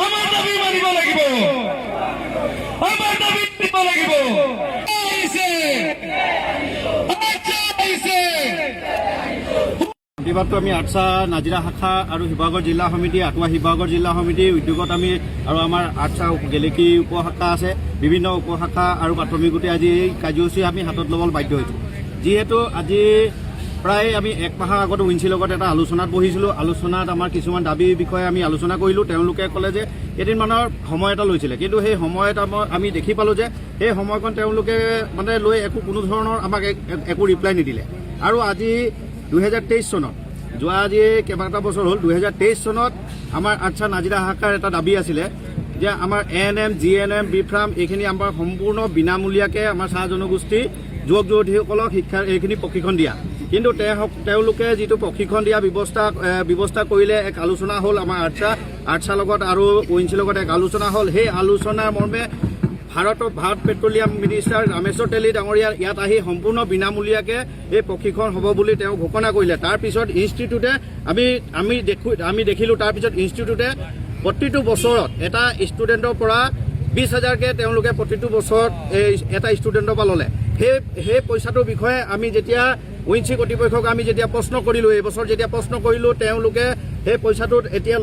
আমাৰ দাবী মানিব লাগিব, আমাৰ দাবী দিব লাগিব। প্ৰতিবাদটো আমি আৰ্টছা নাজিৰা শাখা আৰু শিৱসাগৰ জিলা সমিতি, আটুৱা শিৱসাগৰ জিলা সমিতিৰ উদ্যোগত আমি আৰু আমাৰ আৰ্টছা গেলেকী উপশাখা আছে, বিভিন্ন উপশাখা আৰু প্ৰাথমিক গোটে আজি এই কাৰ্যসূচী আমি হাতত ল'বলৈ বাধ্য হৈছোঁ। যিহেতু আজি প্ৰায় আমি এক মাহৰ আগত উইঞ্চিৰ লগত এটা আলোচনাত বহিছিলোঁ। আলোচনাত আমাৰ কিছুমান দাবীৰ বিষয়ে আমি আলোচনা কৰিলোঁ। তেওঁলোকে ক'লে যে কেইদিনমানৰ সময় এটা লৈছিলে, কিন্তু সেই সময়ত আমি দেখি পালোঁ যে সেই সময়কণ তেওঁলোকে মানে লৈ কোনো ধৰণৰ আমাক একো ৰিপ্লাই নিদিলে। আৰু আজি 2023 চনত, যোৱা আজি কেইবাটা বছৰ হ'ল, 2023 চনত আমাৰ আৰ্টছা নাজিৰা শাখাৰ এটা দাবী আছিলে যে আমাৰ ANM, GNM, বিফ্ৰাম এইখিনি আমাৰ সম্পূৰ্ণ বিনামূলীয়াকৈ আমাৰ চাহ জনগোষ্ঠী যুৱক যুৱতীসকলক শিক্ষাৰ এইখিনি প্ৰশিক্ষণ দিয়া। কিন্তু তেওঁলোকে যিটো প্ৰশিক্ষণ দিয়া ব্যৱস্থা কৰিলে, এক আলোচনা হ'ল আমাৰ আৰ্টছাৰ লগত আৰু ONGCৰ লগত এক আলোচনা হ'ল। সেই আলোচনাৰ মৰ্মে ভাৰত পেট্ৰলিয়াম মিনিষ্টাৰ ৰামেশ্বৰ তেলী ডাঙৰীয়া ইয়াত আহি সম্পূৰ্ণ বিনামূলীয়াকৈ এই প্ৰশিক্ষণ হ'ব বুলি তেওঁ ঘোষণা কৰিলে। তাৰপিছত ইনষ্টিটিউটে আমি দেখিলোঁ, তাৰপিছত ইনষ্টিটিউটে প্ৰতিটো বছৰত এটা ষ্টুডেণ্টৰ পৰা 20,000কৈ তেওঁলোকে প্ৰতিটো বছৰত এটা ষ্টুডেণ্টৰ পৰা ল'লে। সেই পইচাটোৰ বিষয়ে আমি যেতিয়া ONGC কৰ্তৃপক্ষক আমি যেতিয়া প্ৰশ্ন কৰিলোঁ, এইবছৰ যেতিয়া প্ৰশ্ন কৰিলোঁ, তেওঁলোকে সেই পইচাটোত এতিয়া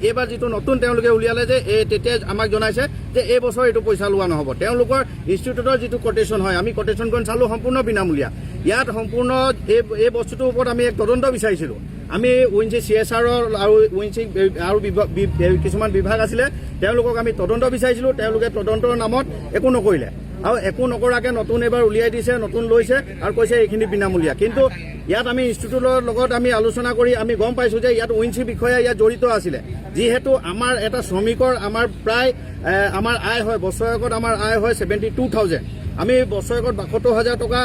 এইবাৰ যিটো নতুন তেওঁলোকে উলিয়ালে যে তেতিয়া আমাক জনাইছে যে এই বছৰ এইটো পইচা লোৱা নহ'ব। তেওঁলোকৰ ইনষ্টিটিউটৰ যিটো কোটেশ্যন হয়, আমি কোটেশ্যনখন চালোঁ, সম্পূৰ্ণ বিনামূলীয়া। ইয়াত সম্পূৰ্ণ এই বস্তুটোৰ ওপৰত আমি এক তদন্ত বিচাৰিছিলোঁ। আমি ONGC CSR আৰু ONGC আৰু কিছুমান বিভাগ আছিলে, তেওঁলোকক আমি তদন্ত বিচাৰিছিলোঁ। তেওঁলোকে তদন্তৰ নামত একো নকৰিলে আৰু একো নকৰাকৈ নতুন এইবাৰ উলিয়াই দিছে, নতুন লৈছে আৰু কৈছে এইখিনি বিনামূলীয়া। কিন্তু ইয়াত আমি ইনষ্টিটিউটৰ লগত আমি আলোচনা কৰি আমি গম পাইছোঁ যে ইয়াত ONGC বিষয়া ইয়াত জড়িত আছিলে। যিহেতু আমাৰ এটা শ্ৰমিকৰ আমাৰ প্ৰায় আমাৰ আয় হয়, বছৰেকত আমাৰ আয় হয় 72,000। আমি বছৰেকত 72,000 টকা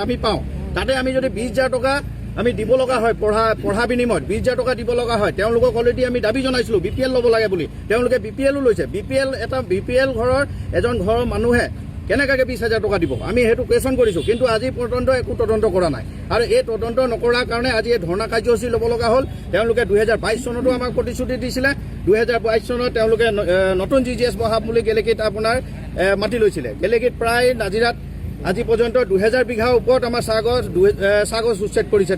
আমি পাওঁ। তাতে আমি যদি 20,000 টকা আমি দিব লগা হয়, পঢ়া বিনিময়ত 20,000 টকা দিব লগা হয়। তেওঁলোকক অলৰেডি আমি দাবী জনাইছিলোঁ BPL ল'ব লাগে বুলি, তেওঁলোকে BPLও লৈছে। BPL ঘৰৰ এজন ঘৰৰ মানুহে কেনেকৈ 20,000 টকা দিব, আমি সেইটো কুৱেশ্যন কৰিছোঁ। কিন্তু আজি পৰ্যন্ত একো তদন্ত কৰা নাই আৰু এই তদন্ত নকৰাৰ কাৰণে আজি এই ধৰ্ণা কাৰ্যসূচী ল'ব লগা হ'ল। তেওঁলোকে 2022 চনতো আমাক প্ৰতিশ্ৰুতি দিছিলে। 2022 চনত তেওঁলোকে নতুন GGS বহাব বুলি গেলেকীত আপোনাৰ মাটি লৈছিলে। গেলেকীত প্ৰায় নাজিৰাত আজি পৰ্যন্ত 2000 বিঘাৰ ওপৰত আমাৰ চাহগছ উচ্ছেদ কৰিছে।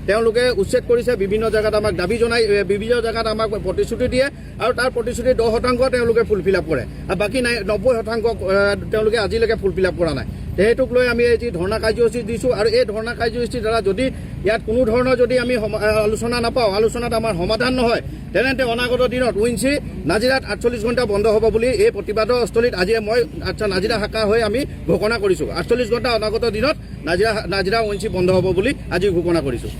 তেওঁলোকে উচ্ছেদ কৰিছে, বিভিন্ন জেগাত আমাক দাবী জনাই, বিভিন্ন জেগাত আমাক প্ৰতিশ্ৰুতি দিয়ে আৰু তাৰ প্ৰতিশ্ৰুতি 10% তেওঁলোকে ফুলফিল আপ কৰে আৰু বাকী 90% তেওঁলোকে আজিলৈকে ফুলফিল আপ কৰা নাই। সেইটোক লৈ আমি আজি ধৰ্ণা কাৰ্যসূচী দিছোঁ আৰু এই ধৰ্ণা কাৰ্যসূচীৰ দ্বাৰা যদি ইয়াত কোনো ধৰণৰ যদি আমি আলোচনা নাপাওঁ, আলোচনাত আমাৰ সমাধান নহয়, তেনেতে অনাগত দিনত ONGC নাজিৰাত 48 ঘণ্টা বন্ধ হ'ব বুলি এই প্ৰতিবাদৰ স্থলীত আজি মই আচ্ছা নাজিৰা শাখা হৈ আমি ঘোষণা কৰিছোঁ। 48 ঘণ্টা অনাগত দিনত নাজিৰা ONGC বন্ধ হ'ব বুলি আজি ঘোষণা কৰিছোঁ।